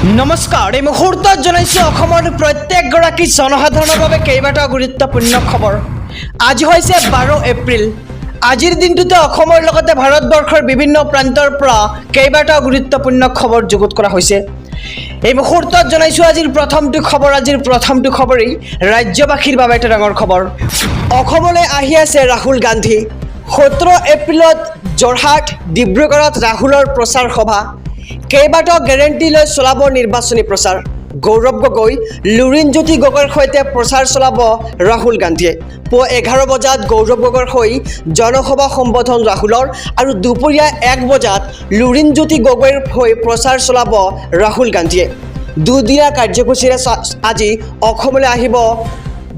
नमस्कार এই মুহূৰ্তত জনাইছো অসমৰ প্ৰত্যেকগৰাকী জনসাধাৰণৰ বাবে কেইবাটা গুৰুত্বপূৰ্ণ খবৰ। আজি হৈছে 12 এপ্ৰিল। আজিৰ দিনটোতে অসমৰ লগতে ভাৰতবৰ্ষৰ বিভিন্ন প্ৰান্তৰ পৰা কেইবাটা গুৰুত্বপূৰ্ণ খবৰ যুগুত কৰা হৈছে। এই মুহূৰ্তত জনাইছো আজিৰ প্ৰথমটো খবৰেই ৰাজ্যবাসীৰ বাবে এটা ডাঙৰ খবৰ। অসমলৈ আহি আছে ৰাহুল গান্ধী। 17 এপ্ৰিলত যোৰহাট ডিব্ৰুগড়ত ৰাহুলৰ প্ৰচাৰ সভা। কেইবাটাও গেৰেণ্টি লৈ চলাব নিৰ্বাচনী প্ৰচাৰ। গৌৰৱ গগৈ লুৰিণজ্যোতি গগৈৰ সৈতে প্ৰচাৰ চলাব ৰাহুল গান্ধীয়ে। পুৱা 11 বজাত গৌৰৱ গগৈৰ হৈ জনসভা সম্বোধন ৰাহুলৰ আৰু দুপৰীয়া 1 বজাত লুৰিণজ্যোতি গগৈৰ হৈ প্ৰচাৰ চলাব ৰাহুল গান্ধীয়ে। দুদিনীয়া কাৰ্যসূচীৰে আজি অসমলৈ আহিব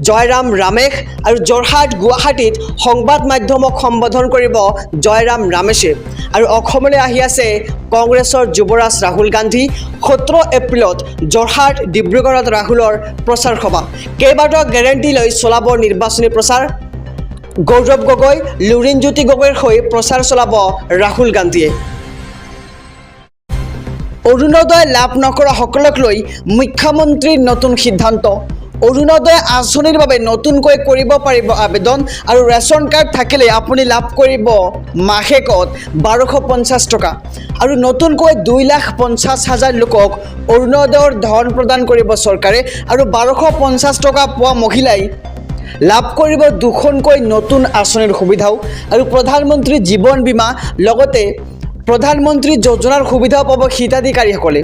জয়ৰাম ৰামেশ আৰু যোৰহাট গুৱাহাটীত সংবাদ মাধ্যমক সম্বোধন কৰিব জয়ৰাম ৰামেশে। আৰু অসমলৈ আহি আছে কংগ্ৰেছৰ যুৱৰাজ ৰাহুল গান্ধী। 17 এপ্ৰিলত যোৰহাট ডিব্ৰুগড়ত ৰাহুলৰ প্ৰচাৰ সভা। কেইবাটাও গেৰেণ্টি লৈ চলাব নিৰ্বাচনী প্ৰচাৰ। গৌৰৱ গগৈ লুৰিণজ্যোতি গগৈৰ হৈ প্ৰচাৰ চলাব ৰাহুল গান্ধীয়ে। অৰুণোদয় লাভ নকৰা সকলক লৈ মুখ্যমন্ত্ৰীৰ নতুন সিদ্ধান্ত। অৰুণোদয় আঁচনিৰ বাবে নতুনকৈ কৰিব পাৰিব আবেদন আৰু ৰেচন কাৰ্ড থাকিলে আপুনি লাভ কৰিব মাহেকত 1250 টকা আৰু নতুনকৈ 2,50,000 লোকক অৰুণোদয়ৰ ধন প্ৰদান কৰিব চৰকাৰে আৰু 1250 টকা পোৱা মহিলাই লাভ কৰিব দুখনকৈ নতুন আঁচনিৰ সুবিধাও আৰু প্ৰধানমন্ত্ৰী জীৱন বীমা লগতে প্ৰধানমন্ত্ৰী যোজনাৰ সুবিধাও পাব হিতাধিকাৰীসকলে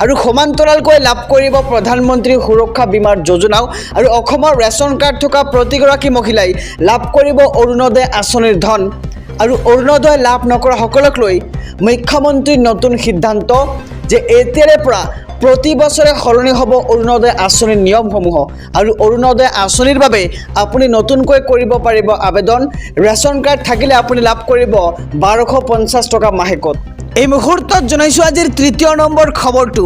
আৰু সমান্তৰালকৈ লাভ কৰিব প্ৰধানমন্ত্ৰী সুৰক্ষা বীমাৰ যোজনাও আৰু অসমৰ ৰেচন কাৰ্ড থকা প্ৰতিগৰাকী মহিলাই লাভ কৰিব অৰুণোদয় আঁচনিৰ ধন আৰু অৰুণোদয় লাভ নকৰা সকলক লৈ মুখ্যমন্ত্ৰীৰ নতুন সিদ্ধান্ত যে এতিয়াৰে পৰা প্ৰতি বছৰে সলনি হ'ব অৰুণোদয় আঁচনিৰ নিয়মসমূহ আৰু অৰুণোদয় আঁচনিৰ বাবে আপুনি নতুনকৈ কৰিব পাৰিব আবেদন। ৰেচন কাৰ্ড থাকিলে আপুনি লাভ কৰিব 1250 টকা মাহেকত। এই মুহূৰ্তত জনাইছোঁ আজিৰ 3 নম্বৰ খবৰটো।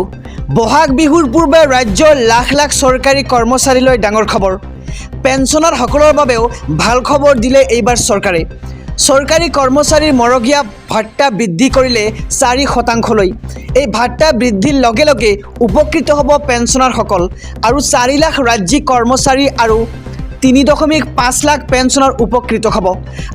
বহাগ বিহুৰ পূৰ্বে ৰাজ্যৰ লাখ লাখ চৰকাৰী কৰ্মচাৰীলৈ ডাঙৰ খবৰ। পেঞ্চনাৰসকলৰ বাবেও ভাল খবৰ দিলে এইবাৰ চৰকাৰে। চৰকাৰী কৰ্মচাৰীৰ মৰগীয়া ভাত্তা বৃদ্ধি কৰিলে 4%। এই ভাত্তা বৃদ্ধিৰ লগে লগে উপকৃত হ'ব পেঞ্চনাৰসকল আৰু 4 লাখ ৰাজ্যিক কৰ্মচাৰী আৰু 3.5 লাখ পেঞ্চনাৰ উপকৃত হ'ব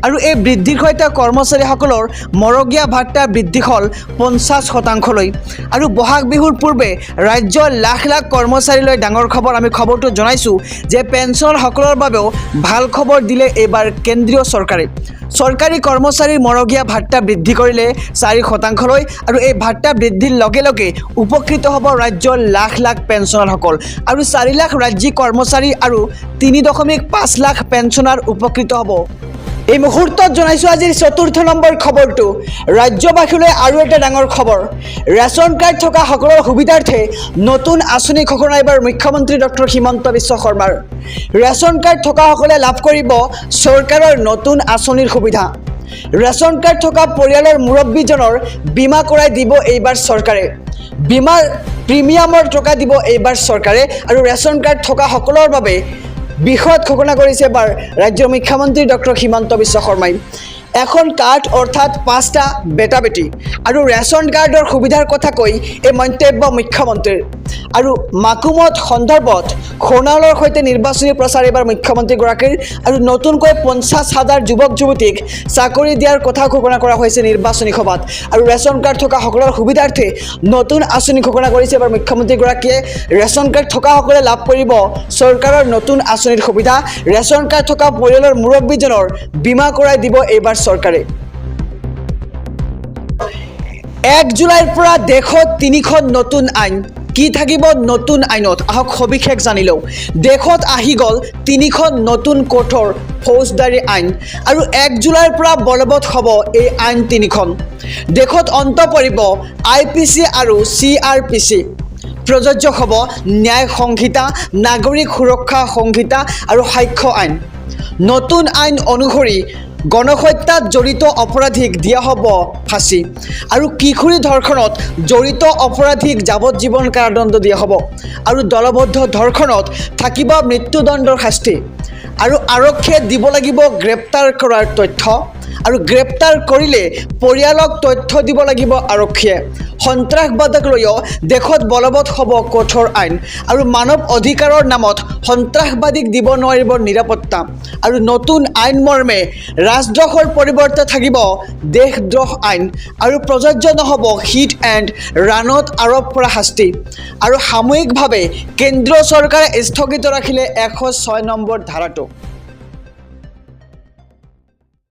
আৰু এই বৃদ্ধিৰ সৈতে কৰ্মচাৰীসকলৰ মৰগীয়া ভাত্তা বৃদ্ধি হ'ল 50%। আৰু বহাগ বিহুৰ পূৰ্বে ৰাজ্যৰ লাখ লাখ কৰ্মচাৰীলৈ ডাঙৰ খবৰ। আমি খবৰটো জনাইছোঁ যে পেঞ্চনাৰসকলৰ বাবেও ভাল খবৰ দিলে এইবাৰ কেন্দ্ৰীয় চৰকাৰে। চৰকাৰী কৰ্মচাৰীৰ মৰগীয়া ভাত্তা বৃদ্ধি কৰিলে 4%লৈ আৰু এই ভাত্তা বৃদ্ধিৰ লগে লগে উপকৃত হ'ব ৰাজ্যৰ লাখ লাখ পেঞ্চনাৰসকল আৰু 4 লাখ ৰাজ্যিক কৰ্মচাৰী আৰু 3.5 লাখ পেঞ্চনাৰ উপকৃত হ'ব। এই মুহূৰ্তত জনাইছোঁ আজিৰ 4 নম্বৰ খবৰটো। ৰাজ্যবাসীলৈ আৰু এটা ডাঙৰ খবৰ। ৰেচন কাৰ্ড থকা সকলৰ সুবিধাৰ্থে নতুন আঁচনি ঘোষণা এইবাৰ মুখ্যমন্ত্ৰী ডক্টৰ হিমন্ত বিশ্ব শৰ্মাৰ। ৰেচন কাৰ্ড থকাসকলে লাভ কৰিব চৰকাৰৰ নতুন আঁচনিৰ সুবিধা। ৰেচন কাৰ্ড থকা পৰিয়ালৰ মুৰব্বীজনৰ বীমা কৰাই দিব এইবাৰ চৰকাৰে। বীমাৰ প্ৰিমিয়ামৰ টকা দিব এইবাৰ চৰকাৰে আৰু ৰেচন কাৰ্ড থকা সকলৰ বাবে বৃহৎ ঘোষণা কৰিছে এবাৰ ৰাজ্যৰ মুখ্যমন্ত্ৰী ডক্টৰ হিমন্ত বিশ্ব শৰ্মাই। এখন কাৰ্ড অৰ্থাৎ 5টা বেটা বেটি আৰু ৰেচন কাৰ্ডৰ সুবিধাৰ কথা কৈ এই মন্তব্য মুখ্যমন্ত্ৰীৰ। আৰু মাকুমত সন্দৰ্ভত সোণালৰ সৈতে নিৰ্বাচনী প্ৰচাৰ এইবাৰ মুখ্যমন্ত্ৰীগৰাকীৰ আৰু নতুনকৈ 50,000 যুৱক যুৱতীক চাকৰি দিয়াৰ কথা ঘোষণা কৰা হৈছে নিৰ্বাচনী সভাত আৰু ৰেচন কাৰ্ড থকা সকলৰ সুবিধাৰ্থে নতুন আঁচনি ঘোষণা কৰিছে এবাৰ মুখ্যমন্ত্ৰীগৰাকীয়ে। ৰেচন কাৰ্ড থকাসকলে লাভ কৰিব চৰকাৰৰ নতুন আঁচনিৰ সুবিধা। ৰেচন কাৰ্ড থকা পৰিয়ালৰ মুৰব্বীজনৰ বীমা কৰাই দিব এইবাৰ চৰকাৰে। 1 জুলাইৰ পৰা দেশত 3খন নতুন আইন। কি থাকিব নতুন আইনত আহক সবিশেষ জানি লওঁ। দেশত আহি গ'ল 3খন নতুন কঠোৰ ফৌজদাৰী আইন আৰু 1 জুলাইৰ পৰা বলবৎ হ'ব এই আইন 3খন। দেশত অন্ত পৰিব IPC আৰু CRPC। প্ৰযোজ্য হ'ব ন্যায় সংহিতা, নাগৰিক সুৰক্ষা সংহিতা আৰু সাক্ষ্য আইন। নতুন আইন অনুসৰি গণহত্যাত জড়িত অপৰাধীক দিয়া হ'ব ফাঁচী আৰু কিশোৰী ধৰ্ষণত জড়িত অপৰাধীক যাৱজ্জীৱন কাৰাদণ্ড দিয়া হ'ব আৰু দলবদ্ধ ধৰ্ষণত থাকিব মৃত্যুদণ্ডৰ শাস্তি আৰু আৰক্ষীয়ে দিব লাগিব গ্ৰেপ্তাৰ কৰাৰ তথ্য আৰু গ্ৰেপ্তাৰ কৰিলে পৰিয়ালক তথ্য দিব লাগিব আৰক্ষীয়ে। সন্ত্ৰাসবাদক লৈও দেশত বলবৎ হ'ব কঠোৰ আইন আৰু মানৱ অধিকাৰৰ নামত সন্ত্ৰাসবাদীক দিব নোৱাৰিব নিৰাপত্তা। আৰু নতুন আইন মৰ্মে ৰাজদ্ৰোহৰ পৰিৱৰ্তে থাকিব দেশদ্ৰোহ আইন আৰু প্ৰযোজ্য নহ'ব হিট এণ্ড ৰাণত আৰোপ কৰা শাস্তি। আৰু সাময়িকভাৱে কেন্দ্ৰীয় চৰকাৰে স্থগিত ৰাখিলে 106 নম্বৰ ধাৰাটো।